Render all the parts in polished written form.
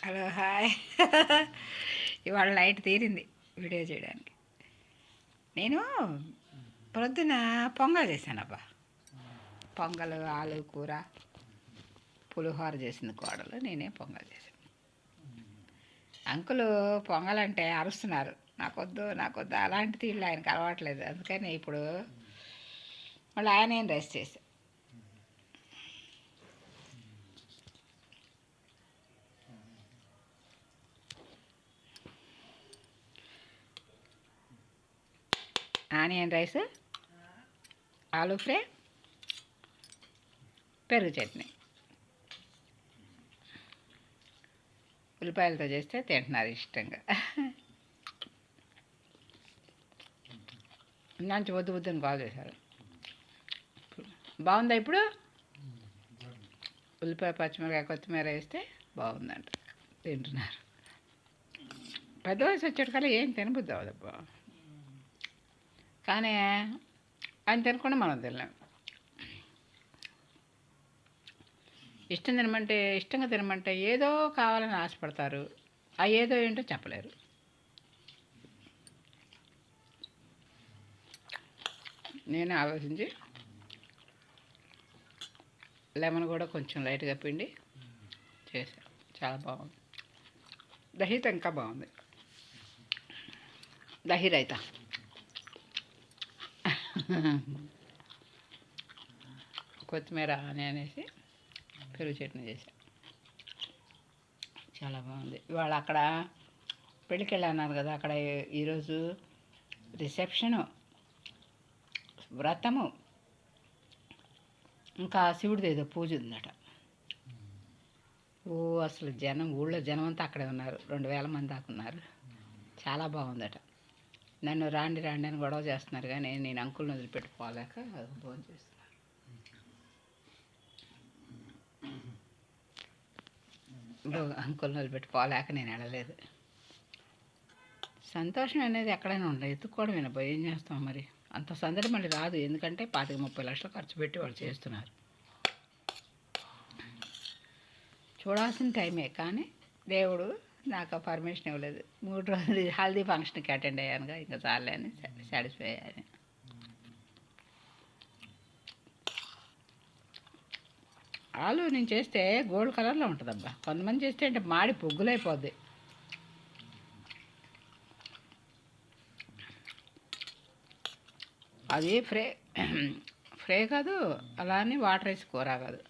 Hello hi. ఇవాళ light తీరింది video చేయడానికి. నేను ప్రొద్దున పొంగల్ చేశానబ్బా. పొంగల్, ఆలు కూర, పులిహోర చేసింది కోడలు, నేనే పొంగల్ చేశాను. అంకులు పొంగల్ అంటే అరుస్తున్నారు, నాకొద్దు నాకొద్దు. అలాంటి తీళ్ళు ఆయనకు అలవాట్లేదు. అందుకని ఇప్పుడు మళ్ళీ ఆయన ఏం రైస్ చేశాను. ఆనియన్ రైస్, ఆలూ ఫ్రై, పెరుగు చట్నీ. ఉల్లిపాయలతో చేస్తే తింటున్నారు ఇష్టంగా. మంచి వద్దు వద్దని కాల్ చేశారు. బాగుందా ఇప్పుడు? ఉల్లిపాయ, పచ్చిమిరకాయ, కొత్తిమీర వేస్తే బాగుందంట, తింటున్నారు. పెద్ద వయసు వచ్చేటికల్లా ఏం తినబుద్ది అవ్వదబ్బా. కానీ ఆయన తినకుండా మనం తినలేం. ఇష్టంగా తినమంటే ఏదో కావాలని ఆశపడతారు. ఆ ఏదో ఏంటో చెప్పలేరు. నేనే ఆలోచించి లెమన్ కూడా కొంచెం లైట్గా పిండి చేశాను. చాలా బాగుంది. దహీతో ఇంకా బాగుంది. దహీ రైతా. కొత్తిమీర ఆనియన్ వేసి పెరుగు చట్నీ చేశాను. చాలా బాగుంది. ఇవాళ అక్కడ పెళ్ళికి వెళ్ళన్నారు కదా, అక్కడ ఈరోజు రిసెప్షను, వ్రతము, ఇంకా శివుడిది ఏదో పూజ ఉందట. ఓ అసలు ఊళ్ళో జనం అంతా అక్కడే ఉన్నారు. 2000 మంది దాకా ఉన్నారు. చాలా బాగుందట. నన్ను రాండి రాండి అని గొడవ చేస్తున్నారు, కానీ నేను అంకుల్ని వదిలిపెట్టుకోలేక భోజనం చేస్తున్నాను. అంకుల్ని వదిలిపెట్టుకోలేక నేను వెళ్ళలేదు. సంతోషం అనేది ఎక్కడైనా ఉండదు, ఎత్తుక్కోవడం వినబోయి ఏం చేస్తాం మరి. అంత సందడి మళ్ళీ రాదు, ఎందుకంటే 25-30 లక్షలు ఖర్చు పెట్టి వాళ్ళు చేస్తున్నారు. చూడాల్సిన టైమే, కానీ దేవుడు నాకు పర్మిషన్ ఇవ్వలేదు. 3 రోజులు హల్దీ ఫంక్షన్కి అటెండ్ అయ్యానుగా, ఇంకా చాలే అని సాటిస్ఫై అయ్యాను. ఆలు నేను చేస్తే గోల్డ్ కలర్లో ఉంటుందబ్బా. కొంతమంది చేస్తే అంటే మాడి పొగ్గులైపోద్ది. అది ఫ్రై కాదు, అలా అని వాటర్ వేసి కూర కాదు.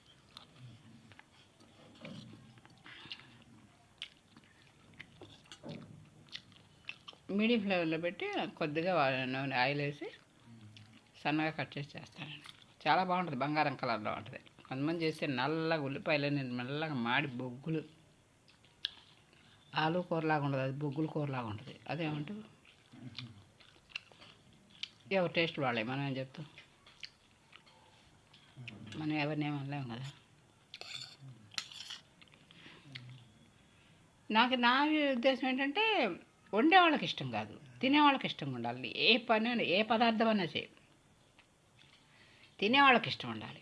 మీడియం ఫ్లేవర్లో పెట్టి కొద్దిగా నూనె ఆయిల్ వేసి సన్నగా కట్ చేసి చేస్తానండి. చాలా బాగుంటుంది, బంగారం కలర్లో ఉంటుంది. కొంతమంది చేస్తే నల్లగా ఉల్లిపాయలు నల్లగా మాడి బొగ్గులు, ఆలు కూరలాగా ఉండదు, అది బొగ్గుల కూరలాగా ఉంటుంది. అదేమంటారు, ఎవరి టేస్ట్ వాళ్ళే, మనం ఏం చెప్తాం. మనం ఎవరిని ఏమనలేము కదా. నా ఉద్దేశం ఏంటంటే, వండేవాళ్ళకి ఇష్టం కాదు, తినేవాళ్ళకి ఇష్టంగా ఉండాలి. ఏ పదార్థం అన్నా చేయి, తినేవాళ్ళకి ఇష్టం ఉండాలి.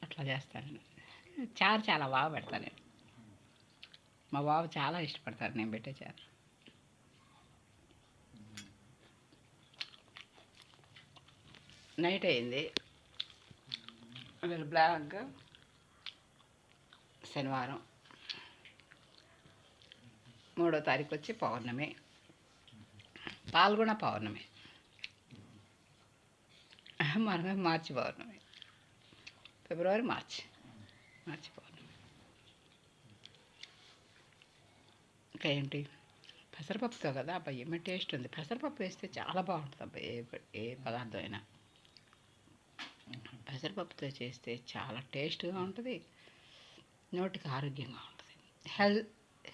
అట్లా చేస్తాను. చారు చాలా బాగా పెడతాను నేను. మా బాబు చాలా ఇష్టపడతారు నేను పెట్టే చారు. నైట్ అయింది. వీళ్ళు బ్లాక్గా శనివారం 3వ తారీఖు వచ్చి పౌర్ణమి, పాల్గొన పౌర్ణమి, మనమే మార్చి పౌర్ణమి, ఫిబ్రవరి మార్చి పౌర్ణమి. ఇంకా ఏంటి, పెసరపప్పుతో కదా అబ్బా, ఏమి టేస్ట్ ఉంది. పెసరపప్పు వేస్తే చాలా బాగుంటుంది అబ్బా. ఏ పదార్థం అయినా పెసరపప్పుతో చేస్తే చాలా టేస్ట్గా ఉంటుంది, నోటికి ఆరోగ్యంగా ఉంటుంది.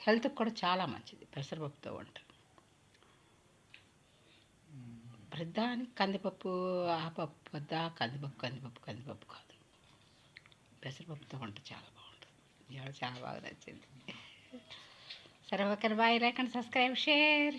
హెల్త్కి కూడా చాలా మంచిది పెసరపప్పుతో వంట. ప్రధాని కందిపప్పు, ఆ పప్పు వద్ద కందిపప్పు కాదు, పెసరపప్పుతో వంట చాలా బాగుంటుంది. ఇవాళ చాలా బాగా నచ్చింది. సరే, okay, bye. Like and subscribe, share.